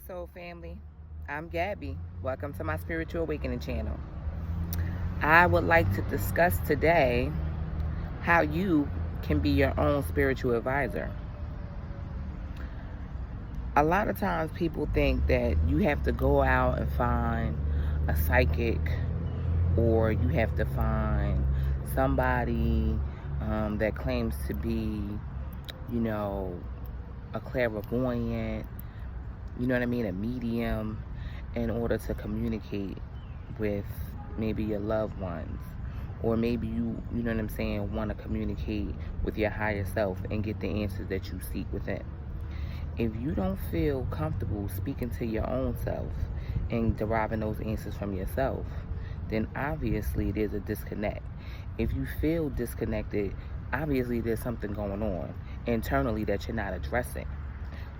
Soul family. I'm Gabby. Welcome to my Spiritual Awakening channel. I would like to discuss today how you can be your own spiritual advisor. A lot of times people think that you have to go out and find a psychic, or you have to find somebody that claims to be, a clairvoyant, a medium, in order to communicate with maybe your loved ones, or maybe want to communicate with your higher self and get the answers that you seek within. If you don't feel comfortable speaking to your own self and deriving those answers from yourself, then obviously there's a disconnect. If you feel disconnected, obviously there's something going on internally that you're not addressing.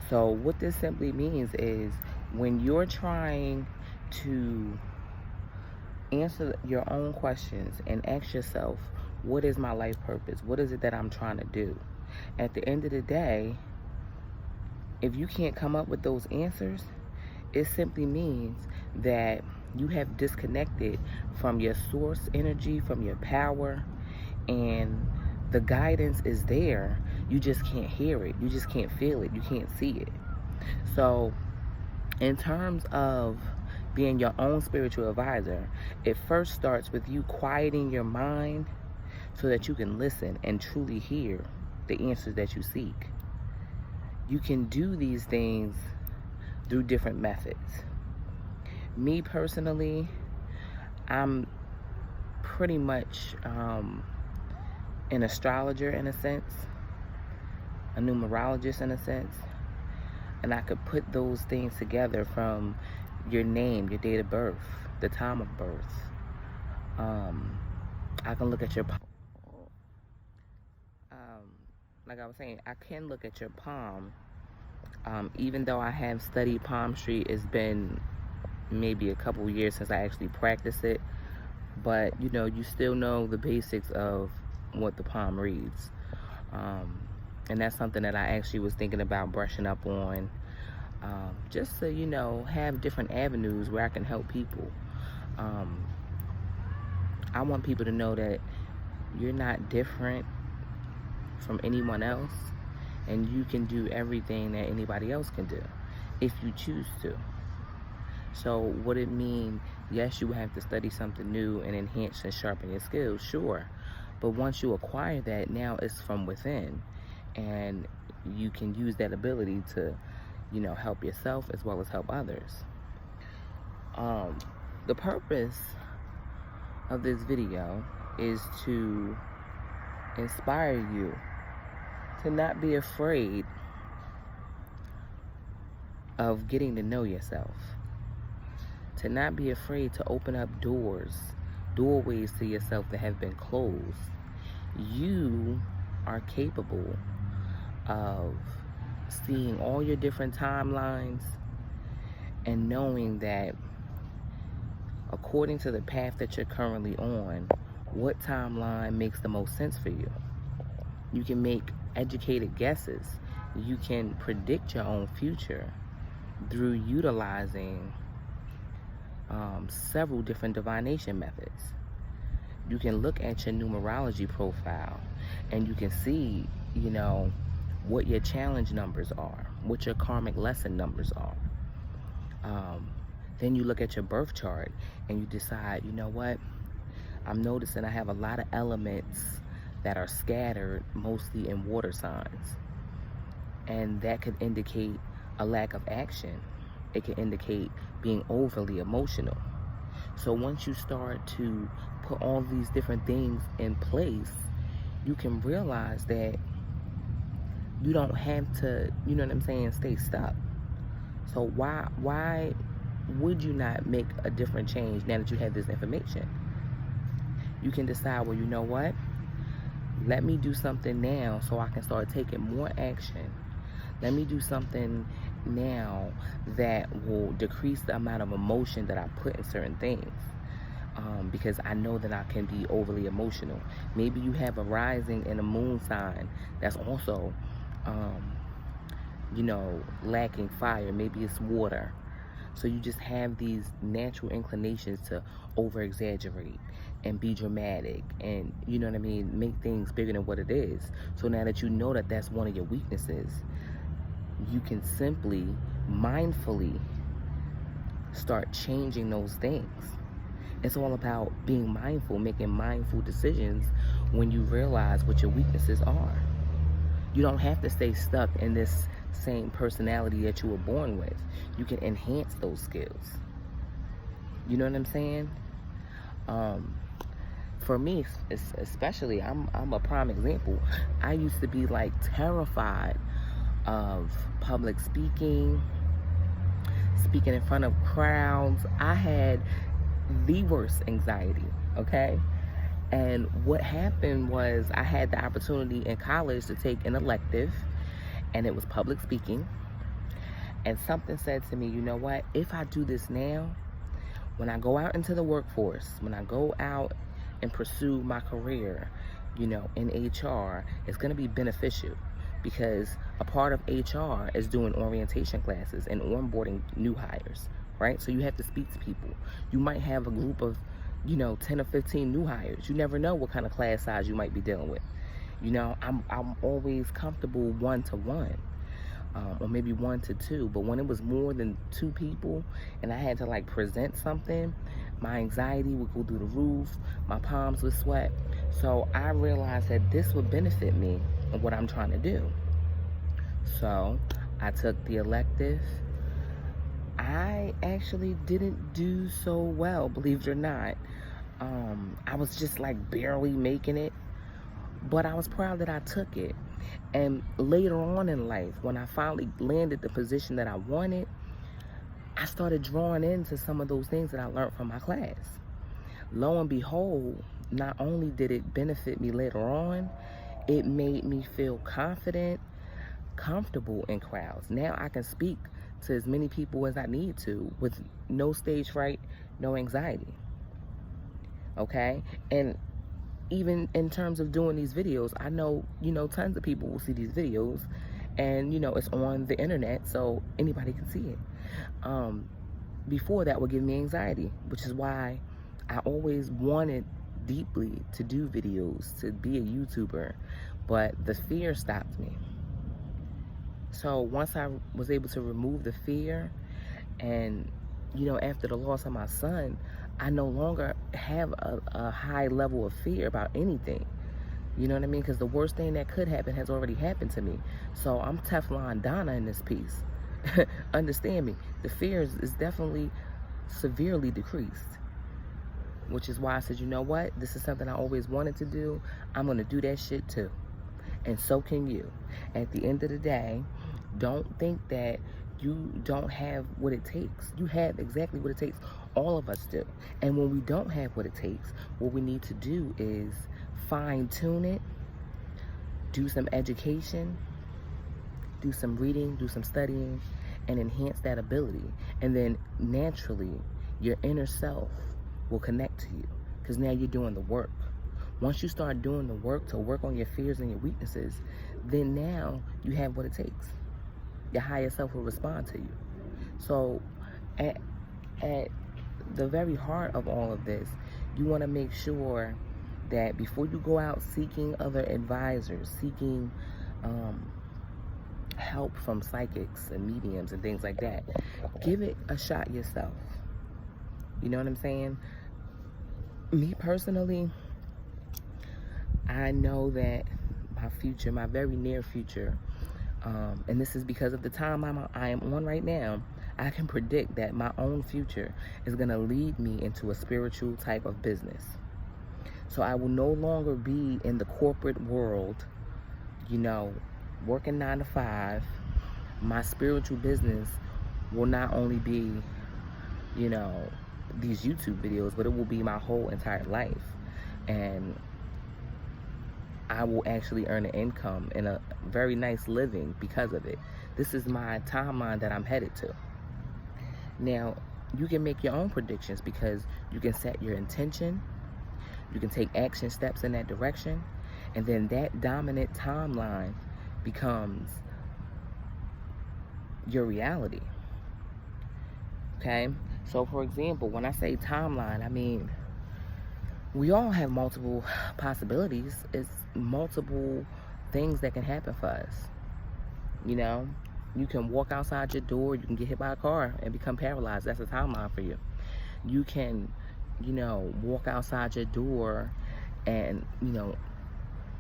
So what this simply means is, when you're trying to answer your own questions and ask yourself, what is my life purpose? What is it that I'm trying to do? At the end of the day, if you can't come up with those answers, it simply means that you have disconnected from your source energy, from your power, and the guidance is there. You just can't hear it. You just can't feel it. You can't see it. So in terms of being your own spiritual advisor, it first starts with you quieting your mind so that you can listen and truly hear the answers that you seek. You can do these things through different methods. Me personally, I'm pretty much an astrologer in a sense, a numerologist in a sense, and I could put those things together from your name, your date of birth, the time of birth. I can look at your like I was saying, I can look at your palm. Even though I have studied palmistry, it's been maybe a couple years since I actually practiced it. But, you still know the basics of what the palm reads. And that's something that I actually was thinking about brushing up on, just to, have different avenues where I can help people. I want people to know that you're not different from anyone else, and you can do everything that anybody else can do if you choose to. So would it mean, yes, you have to study something new and enhance and sharpen your skills? Sure. But once you acquire that, now it's from within, and you can use that ability to, help yourself as well as help others. The purpose of this video is to inspire you to not be afraid of getting to know yourself, to not be afraid to open up doorways to yourself that have been closed. You are capable of seeing all your different timelines and knowing that according to the path that you're currently on, what timeline makes the most sense for you. You can make educated guesses. You can predict your own future through utilizing several different divination methods. You can look at your numerology profile and you can see, what your challenge numbers are, what your karmic lesson numbers are. Then you look at your birth chart and you decide, what? I'm noticing I have a lot of elements that are scattered, mostly in water signs. And that could indicate a lack of action. It can indicate being overly emotional. So once you start to put all these different things in place, you can realize that you don't have to, stay stuck. So why would you not make a different change now that you have this information? You can decide, well, you know what? Let me do something now so I can start taking more action. Let me do something now that will decrease the amount of emotion that I put in certain things. Because I know that I can be overly emotional. Maybe you have a rising and a moon sign that's also, lacking fire. Maybe it's water. So you just have these natural inclinations to over exaggerate and be dramatic and, you know what I mean, make things bigger than what it is. So now that you know that that's one of your weaknesses, you can simply mindfully start changing those things. It's all about being mindful, making mindful decisions when you realize what your weaknesses are. You don't have to stay stuck in this same personality that you were born with. You can enhance those skills. You know what I'm saying? For me, especially, I'm a prime example. I used to be like terrified of public speaking in front of crowds. I had the worst anxiety, okay? And what happened was I had the opportunity in college to take an elective, and it was public speaking. And something said to me, you know what? If I do this now, when I go out into the workforce, when I go out and pursue my career, you know, in HR, it's going to be beneficial, because a part of HR is doing orientation classes and onboarding new hires, right? So you have to speak to people. You might have a group of, you know, 10 or 15 new hires. You never know what kind of class size you might be dealing with. You know, I'm always comfortable 1-to-1, or maybe 1-to-2. But when it was more than 2 people and I had to like present something, my anxiety would go through the roof. My palms would sweat. So I realized that this would benefit me in what I'm trying to do. So I took the elective. I actually didn't do so well, believe it or not. I was just like barely making it, but I was proud that I took it. And later on in life, when I finally landed the position that I wanted, I started drawing into some of those things that I learned from my class. Lo and behold, not only did it benefit me later on, it made me feel confident, comfortable in crowds. Now I can speak to as many people as I need to with no stage fright, no anxiety. Okay? And even in terms of doing these videos, I know, you know, tons of people will see these videos, and, you know, it's on the internet, so anybody can see it. Before that would give me anxiety, which is why I always wanted deeply to do videos, to be a YouTuber, but the fear stopped me. So once I was able to remove the fear, and, you know, after the loss of my son, I no longer have a high level of fear about anything. You know what I mean? Because the worst thing that could happen has already happened to me. So I'm Teflon Donna in this piece. Understand me. The fear is definitely severely decreased. Which is why I said, you know what? This is something I always wanted to do. I'm going to do that shit too. And so can you. At the end of the day, don't think that you don't have what it takes. You have exactly what it takes. All of us do. And when we don't have what it takes, what we need to do is fine-tune it, do some education, do some reading, do some studying, and enhance that ability. And then naturally, your inner self will connect to you, because now you're doing the work. Once you start doing the work to work on your fears and your weaknesses, then now you have what it takes. Your higher self will respond to you. So at the very heart of all of this, you want to make sure that before you go out seeking other advisors, seeking help from psychics and mediums and things like that, give it a shot yourself. You know what I'm saying? Me personally, I know that my future, my very near future, and this is because of the time I am on right now, I can predict that my own future is going to lead me into a spiritual type of business. So I will no longer be in the corporate world, you know, working 9 to 5. My spiritual business will not only be, you know, these YouTube videos, but it will be my whole entire life. And I will actually earn an income and a very nice living because of it. This is my timeline that I'm headed to. Now, you can make your own predictions, because you can set your intention, you can take action steps in that direction, and then that dominant timeline becomes your reality. Okay? So, for example, when I say timeline, I mean, we all have multiple possibilities. It's multiple things that can happen for us. You know, you can walk outside your door, you can get hit by a car and become paralyzed. That's a timeline for you. You can, walk outside your door and,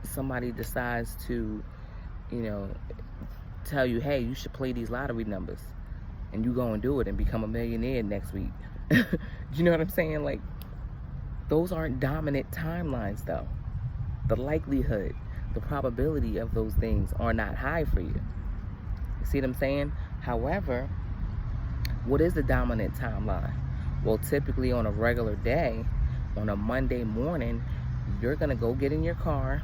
somebody decides to, you know, tell you, hey, you should play these lottery numbers. And you go and do it and become a millionaire next week. You know what I'm saying? Like, those aren't dominant timelines, though. The likelihood, the probability of those things are not high for you. You see what I'm saying? However, what is the dominant timeline? Well, typically on a regular day, on a Monday morning, you're going to go get in your car,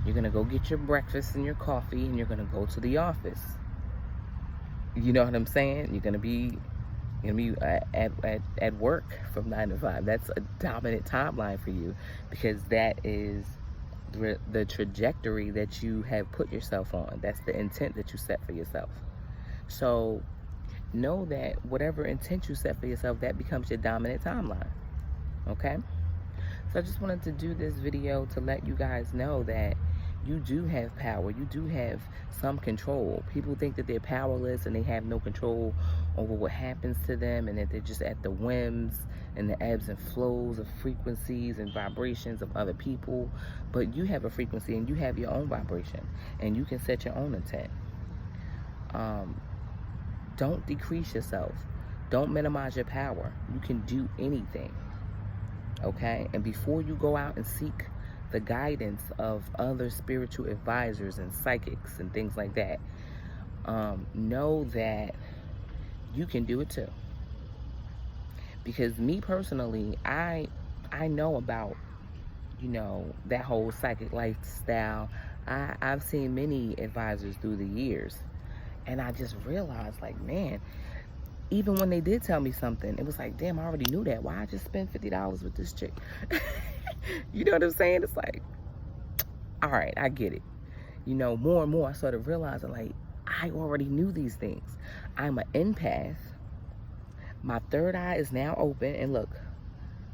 you're going to go get your breakfast and your coffee, and you're going to go to the office. You know what I'm saying? You're going to be at work from 9 to 5. That's a dominant timeline for you, because that is the trajectory that you have put yourself on. That's the intent that you set for yourself. So know that whatever intent you set for yourself, that becomes your dominant timeline. Okay? So I just wanted to do this video to let you guys know that you do have power. You do have some control. People think that they're powerless and they have no control over what happens to them, and that they're just at the whims and the ebbs and flows of frequencies and vibrations of other people. But you have a frequency and you have your own vibration, and you can set your own intent. Don't decrease yourself. Don't minimize your power. You can do anything. Okay? And before you go out and seek the guidance of other spiritual advisors and psychics and things like that, know that you can do it too. Because me personally, I know about, that whole psychic lifestyle. I've seen many advisors through the years, and I just realized, like, man, even when they did tell me something, it was like, damn, I already knew that. Why I just spent $50 with this chick? You know what I'm saying? It's like, all right, I get it. More and more I started realizing, like, I already knew these things. I'm an empath. My third eye is now open. And look,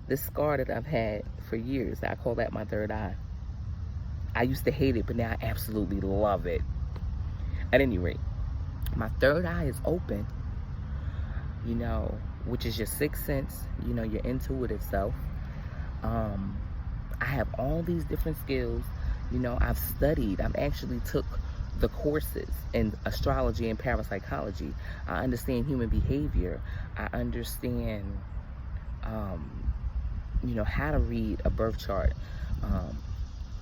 this scar that I've had for years, I call that my third eye. I used to hate it, but now I absolutely love it. At any rate, my third eye is open, which is your sixth sense, your intuitive self. I have all these different skills. I've studied. I've actually took the courses in astrology and parapsychology. I understand human behavior. I understand, how to read a birth chart,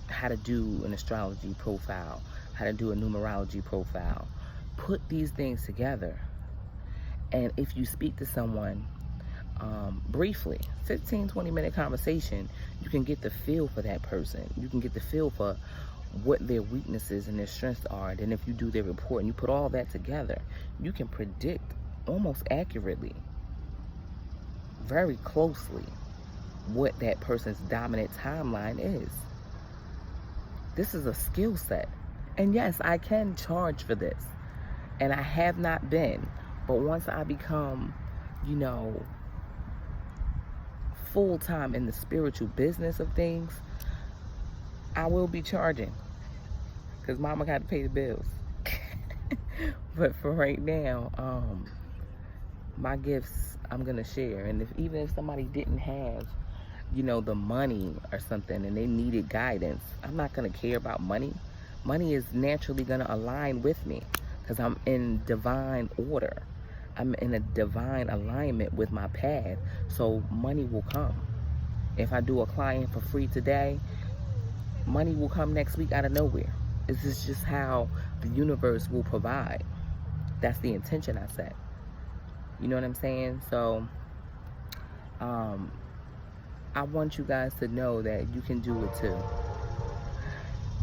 how to do an astrology profile, how to do a numerology profile. Put these things together. And if you speak to someone briefly, 15-20 minute conversation, you can get the feel for that person. You can get the feel for what their weaknesses and their strengths are. Then if you do their report and you put all that together, you can predict almost accurately, very closely, what that person's dominant timeline is. This is a skill set. And yes, I can charge for this. And I have not been. But once I become, full-time in the spiritual business of things, I will be charging. Because mama got to pay the bills. But for right now, my gifts I'm going to share. And even if somebody didn't have, the money or something, and they needed guidance, I'm not going to care about money. Money is naturally going to align with me, because I'm in divine order. I'm in a divine alignment with my path, so money will come. If I do a client for free today, money will come next week out of nowhere. This is just how the universe will provide. That's the intention I set. You know what I'm saying? So, I want you guys to know that you can do it too.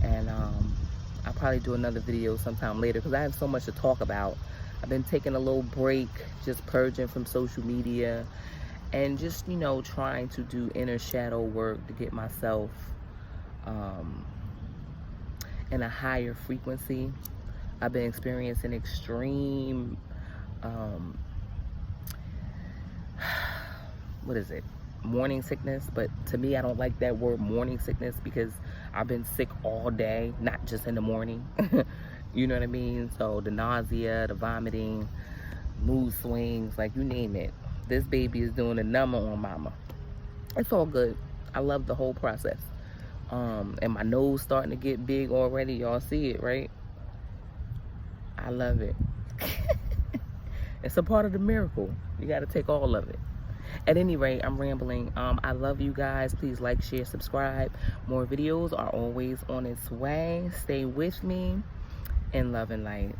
And I'll probably do another video sometime later, because I have so much to talk about. I've been taking a little break, just purging from social media, and just, trying to do inner shadow work to get myself in a higher frequency. I've been experiencing extreme what is it, morning sickness. But to me, I don't like that word morning sickness, because I've been sick all day, not just in the morning. You know what I mean? So the nausea, the vomiting, mood swings, like you name it, this baby is doing a number on mama. It's all good. I love the whole process. And my nose starting to get big already. Y'all see it, right? I love it. It's a part of the miracle. You got to take all of it. At any rate, I'm rambling. I love you guys. Please like, share, subscribe. More videos are always on its way. Stay with me in love and light.